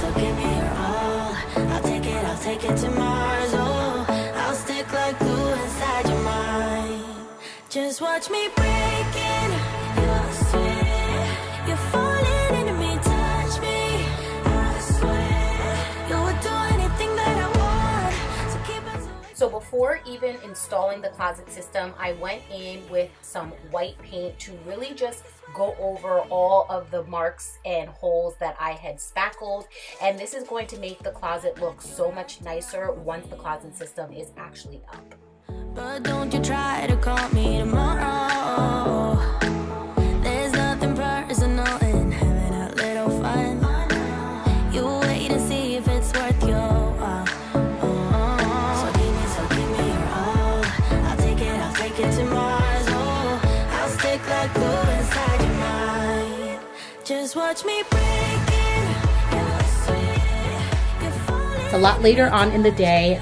so give me your all. I'll take it to Mars. Oh, I'll stick like glue inside your mind. Just watch me breaking. You're sweet. You're falling into me, touch me. I swear you would do anything that I want. So keep it. So before even installing the closet system, I went in with some white paint to really just go over all of the marks and holes that I had spackled. And this is going to make the closet look so much nicer once the closet system is actually up. But don't you try to call me tomorrow. There's nothing personal in having a little fun. You wait and see if it's worth your while. So give me your all. I'll take it to Mars. Oh, I'll stick like glue inside your mind. Just watch me breaking. You're sweet. You're falling. It's a lot later on in the day.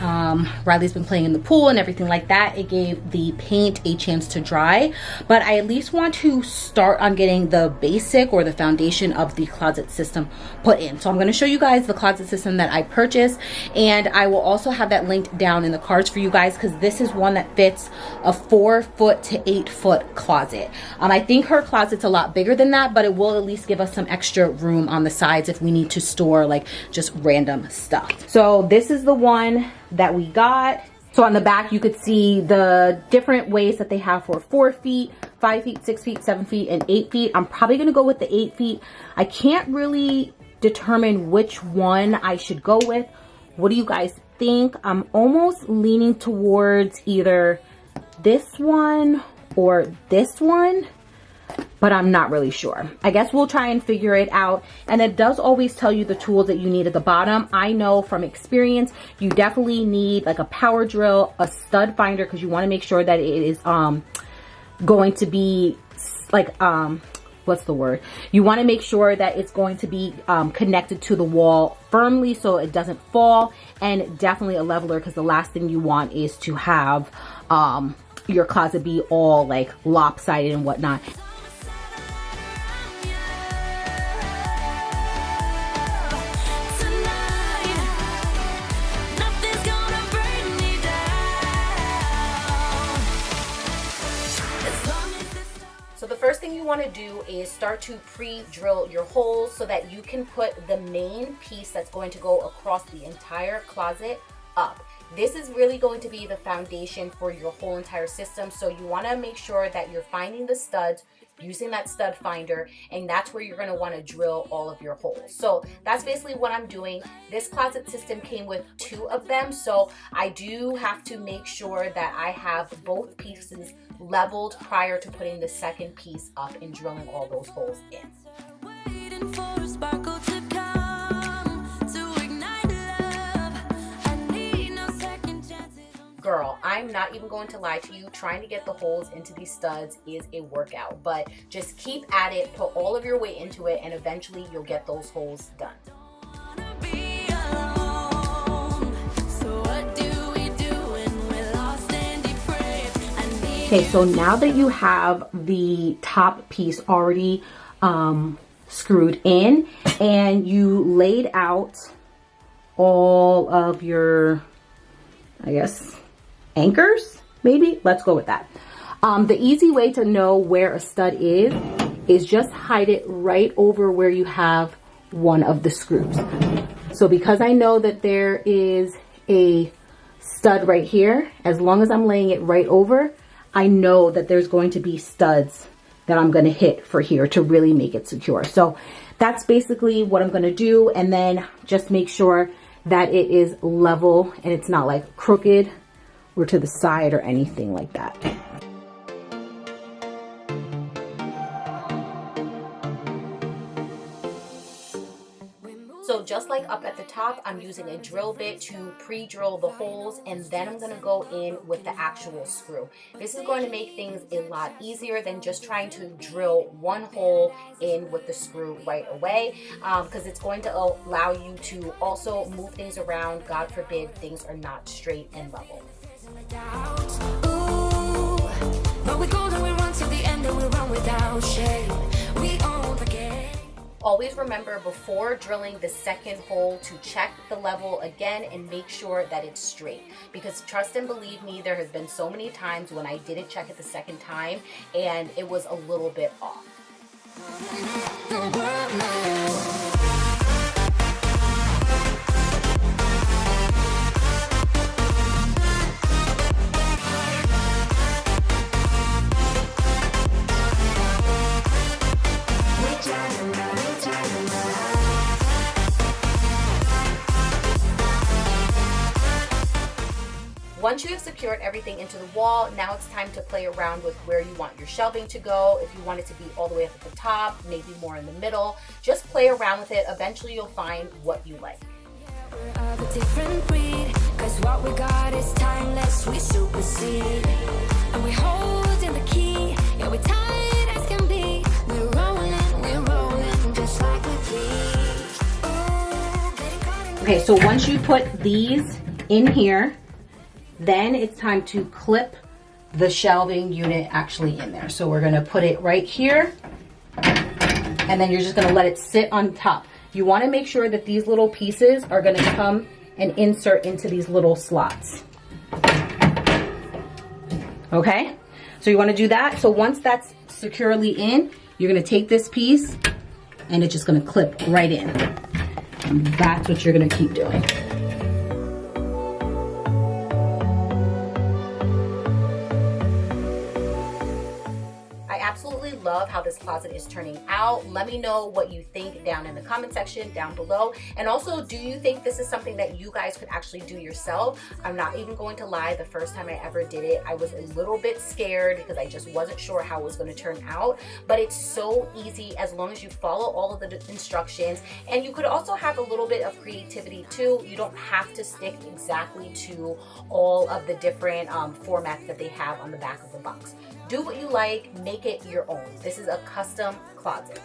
Riley's been playing in the pool and everything like that. It gave the paint a chance to dry, but I at least want to start on getting the basic or the foundation of the closet system put in. So I'm going to show you guys the closet system that I purchased, and I will also have that linked down in the cards for you guys, because this is one that fits a 4-foot to 8-foot closet. I think her closet's a lot bigger than that, but it will at least give us some extra room on the sides if we need to store like just random stuff. So this is the one that we got. So on the back you could see the different ways that they have for 4 feet, 5 feet, 6 feet, 7 feet, and 8 feet. I'm probably gonna go with the 8 feet. I can't really determine which one I should go with. What do you guys think? I'm almost leaning towards either this one or this one, but I'm not really sure. I guess we'll try and figure it out. And it does always tell you the tools that you need at the bottom. I know from experience, you definitely need like a power drill, a stud finder, because you want to make sure that it is going to be like, what's the word? You want to make sure that it's going to be connected to the wall firmly so it doesn't fall, and definitely a leveler, because the last thing you want is to have your closet be all like lopsided and whatnot. So the first thing you want to do is start to pre-drill your holes so that you can put the main piece that's going to go across the entire closet up. This is really going to be the foundation for your whole entire system. So you want to make sure that you're finding the studs using that stud finder, and that's where you're going to want to drill all of your holes. So that's basically what I'm doing. This closet system came with 2 of them, so I do have to make sure that I have both pieces leveled prior to putting the second piece up and drilling all those holes in. Waiting for a sparkle to come to ignite love. I need no second chances. Girl, I'm not even going to lie to you. Trying to get the holes into these studs is a workout, but just keep at it, put all of your weight into it, and eventually you'll get those holes done. Okay, so now that you have the top piece already screwed in and you laid out all of your, I guess, anchors, maybe? Let's go with that. The easy way to know where a stud is just hide it right over where you have one of the screws. So because I know that there is a stud right here, as long as I'm laying it right over, I know that there's going to be studs that I'm going to hit for here to really make it secure. So that's basically what I'm going to do. And then just make sure that it is level and it's not like crooked or to the side or anything like that. So just like up at the top, I'm using a drill bit to pre-drill the holes, and then I'm going to go in with the actual screw. This is going to make things a lot easier than just trying to drill one hole in with the screw right away, because it's going to allow you to also move things around. God forbid things are not straight and level. Always remember before drilling the second hole to check the level again and make sure that it's straight. Because trust and believe me, there has been so many times when I didn't check it the second time and it was a little bit off. Once you have secured everything into the wall, now it's time to play around with where you want your shelving to go. If you want it to be all the way up at the top, maybe more in the middle, just play around with it. Eventually you'll find what you like. We're of a different breed, 'cause what we got is timeless, we supersede. And we hold in the key, yeah, we're tight as can be. We're rolling just like we please. Okay, so once you put these in here, then it's time to clip the shelving unit actually in there. So we're gonna put it right here, and then you're just gonna let it sit on top. You wanna make sure that these little pieces are gonna come and insert into these little slots. Okay, so you wanna do that. So once that's securely in, you're gonna take this piece and it's just gonna clip right in. And that's what you're gonna keep doing. Absolutely love how this closet is turning out. Let me know what you think down in the comment section down below. And also, do you think this is something that you guys could actually do yourself? I'm not even going to lie, the first time I ever did it, I was a little bit scared because I just wasn't sure how it was going to turn out. But it's so easy as long as you follow all of the instructions. And you could also have a little bit of creativity too. You don't have to stick exactly to all of the different formats that they have on the back of the box. Do what you like, make it your own. This is a custom closet.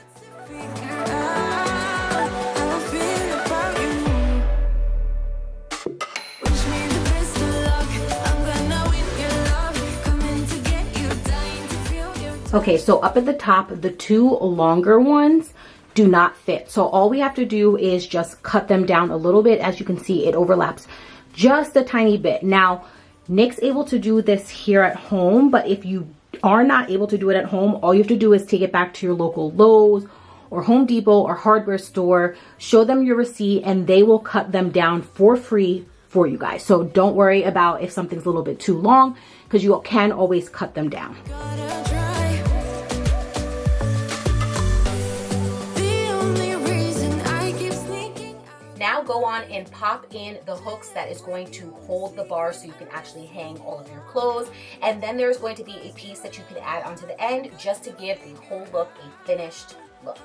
Okay, so up at the top, the two longer ones do not fit. So all we have to do is just cut them down a little bit. As you can see, it overlaps just a tiny bit. Now, Nick's able to do this here at home, but if you are not able to do it at home, all you have to do is take it back to your local Lowe's or Home Depot or hardware store, show them your receipt, and they will cut them down for free for you guys. So don't worry about if something's a little bit too long, because you can always cut them down. Now go on and pop in the hooks that is going to hold the bar so you can actually hang all of your clothes. And then there's going to be a piece that you can add onto the end just to give the whole look a finished look.